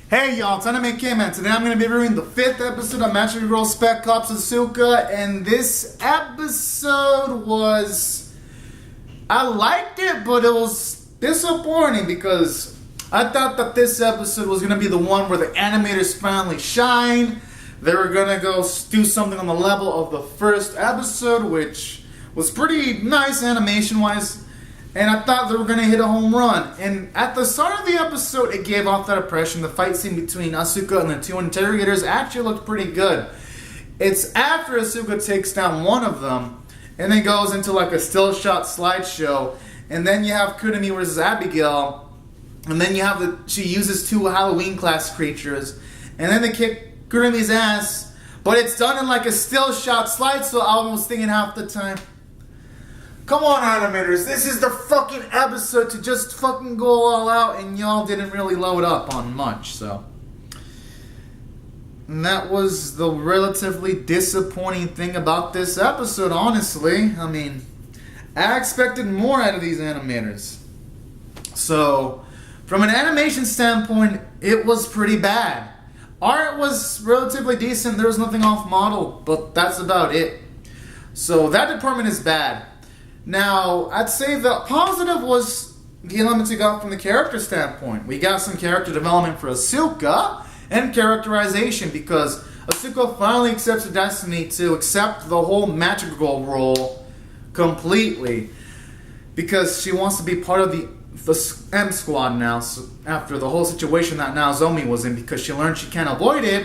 Hey y'all, it's Anime K-Man. Today I'm going to be reviewing the 5th episode of Magic Girl Spec Cops Asuka, and this episode was... I liked it, but it was disappointing because I thought that this episode was going to be the one where the animators finally shine. They were going to go do something on the level of the first episode, which was pretty nice animation-wise. And I thought they were going to hit a home run. And at the start of the episode, it gave off that impression. The fight scene between Asuka and the two interrogators actually looked pretty good. It's after Asuka takes down one of them, and then goes into like a still shot slideshow. And then you have Kurumi versus Abigail. And then you have she uses two Halloween class creatures. And then they kick Kurumi's ass. But it's done in like a still shot slide, so I was thinking half the time, come on, animators, this is the fucking episode to just fucking go all out, and y'all didn't really load up on much, so. And that was the relatively disappointing thing about this episode, honestly. I mean, I expected more out of these animators. So, from an animation standpoint, it was pretty bad. Art was relatively decent, there was nothing off model, but that's about it. So, that department is bad. Now, I'd say the positive was the elements we got from the character standpoint. We got some character development for Asuka and characterization because Asuka finally accepts her destiny to accept the whole magic girl role completely because she wants to be part of the M squad now, so after the whole situation that Naozomi was in, because she learned she can't avoid it.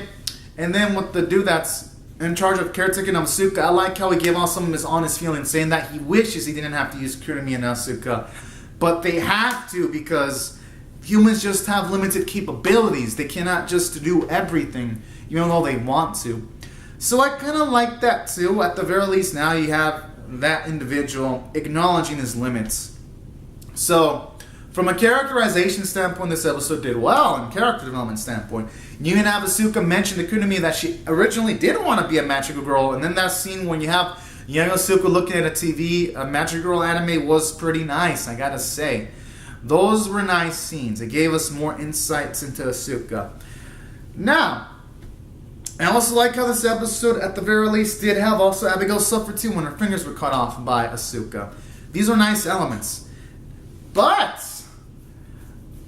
And then with the dude that's in charge of caretaking of Asuka, I like how he gave off some of his honest feelings, saying that he wishes he didn't have to use Kurumi and Asuka. But they have to because humans just have limited capabilities. They cannot just do everything, even though they want to. So I kind of like that too. At the very least, now you have that individual acknowledging his limits. So, from a characterization standpoint, this episode did well, and character development standpoint. You can have Asuka mention to Kurumi that she originally didn't want to be a magical girl, and then that scene when you have young Asuka looking at a TV, a magical girl anime was pretty nice, I gotta say. Those were nice scenes. It gave us more insights into Asuka. Now, I also like how this episode, at the very least, did have also Abigail suffer too when her fingers were cut off by Asuka. These are nice elements. But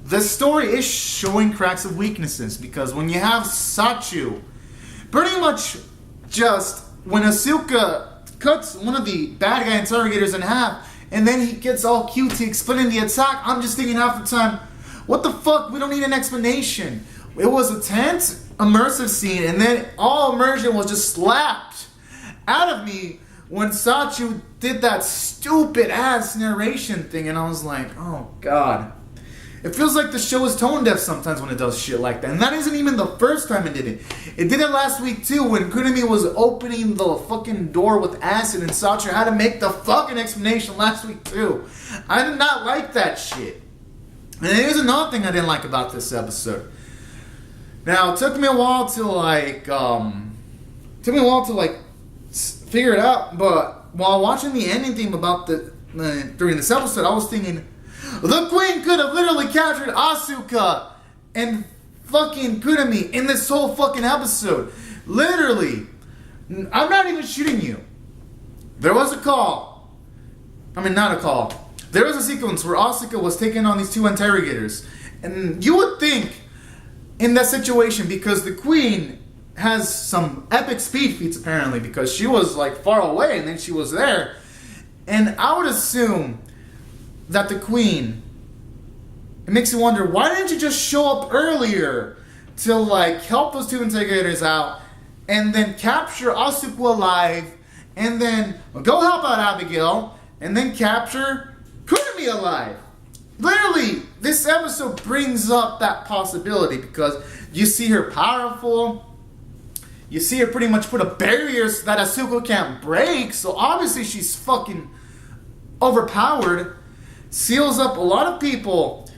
the story is showing cracks of weaknesses because when you have Sachu, pretty much just when Asuka cuts one of the bad guy interrogators in half and then he gets all cutesy explaining the attack, I'm just thinking half the time, what the fuck? We don't need an explanation. It was a tense, immersive scene, and then all immersion was just slapped out of me when Sachu did that stupid ass narration thing, and I was like, oh god. It feels like the show is tone deaf sometimes when it does shit like that. And that isn't even the first time it did it. It did it last week too when Kurumi was opening the fucking door with acid and Sachu had to make the fucking explanation last week too. I did not like that shit. And here's another thing I didn't like about this episode. Now, it took me a while to figure it out, but while watching the ending theme about during this episode, I was thinking, the Queen could have literally captured Asuka and fucking Kurumi in this whole fucking episode. Literally. I'm not even shooting you. There was a call. I mean, not a call. There was a sequence where Asuka was taking on these two interrogators. And you would think, in that situation, because the Queen has some epic speed feats apparently, because she was like far away and then she was there. And I would assume that the Queen, it makes you wonder, why didn't you just show up earlier to like help those two interrogators out and then capture Asuka alive and then go help out Abigail and then capture Kurumi alive? Literally, this episode brings up that possibility because you see her powerful, you see her pretty much put a barrier so that Asuka can't break, so obviously she's fucking overpowered. Seals up a lot of people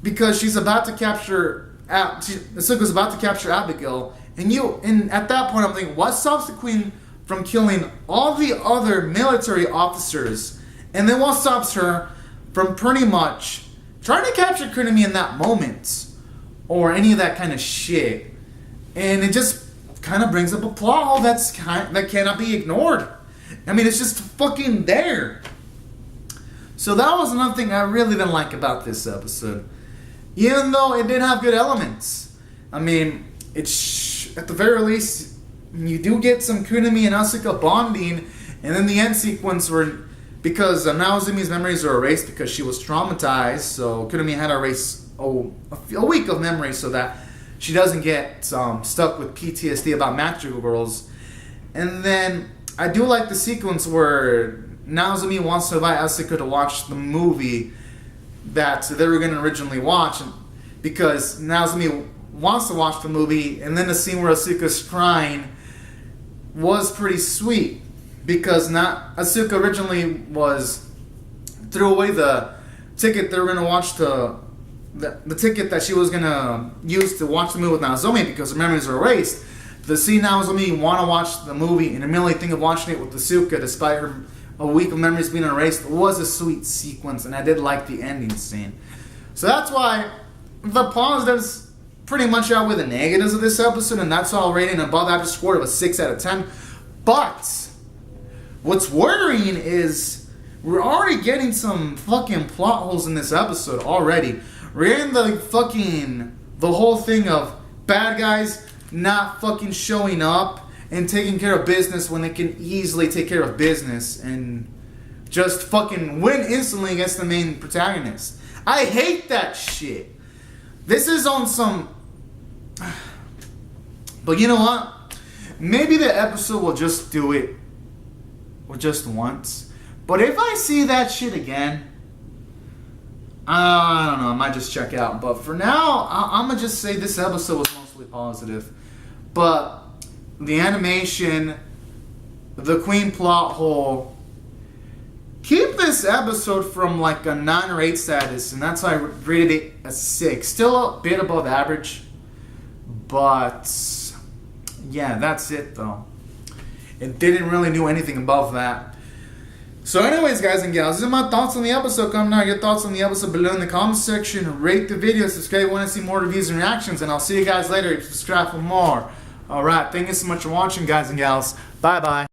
because she's about to capture Asuka's about to capture Abigail, and at that point I'm thinking, what stops the Queen from killing all the other military officers, and then what stops her from pretty much trying to capture Kurumi in that moment? or any of that kind of shit. And it just kind of brings up a plot hole that cannot be ignored. I mean, it's just fucking there. So that was another thing I really didn't like about this episode. Even though it did have good elements. I mean, at the very least, you do get some Kunimi and Asuka bonding, and then the end sequence where, because Naozumi's memories are erased because she was traumatized, so Kunimi had to erase a week of memories so that she doesn't get stuck with PTSD about magical girls. And then I do like the sequence where Naozumi wants to invite Asuka to watch the movie that they were going to originally watch, because Naozumi wants to watch the movie, and then the scene where Asuka's crying was pretty sweet, because Asuka originally threw away the ticket they were going to watch the ticket that she was going to use to watch the movie with Naozumi because her memories are erased. To see Naozumi want to watch the movie and immediately think of watching it with Asuka despite her a week of memories being erased was a sweet sequence, and I did like the ending scene. So that's why the positives pretty much outweigh the negatives of this episode, and that's all rating above average score of a 6 out of 10. But what's worrying is we're already getting some fucking plot holes in this episode already. We're in the whole thing of bad guys not fucking showing up and taking care of business when they can easily take care of business and just fucking win instantly against the main protagonist. I hate that shit. This is on some... But you know what? Maybe the episode will just do it just once. But if I see that shit again, I don't know, I might just check out. But for now, I'm going to just say this episode was mostly positive. But the animation, the Queen plot hole, keep this episode from like a 9 or 8 status, and that's why I rated it a 6. Still a bit above average, but yeah, that's it though. It didn't really do anything above that. So anyways, guys and gals, these are my thoughts on the episode. Comment down your thoughts on the episode below in the comment section. Rate the video, subscribe if you want to see more reviews and reactions, and I'll see you guys later. Subscribe for more. Alright, thank you so much for watching, guys and gals. Bye bye.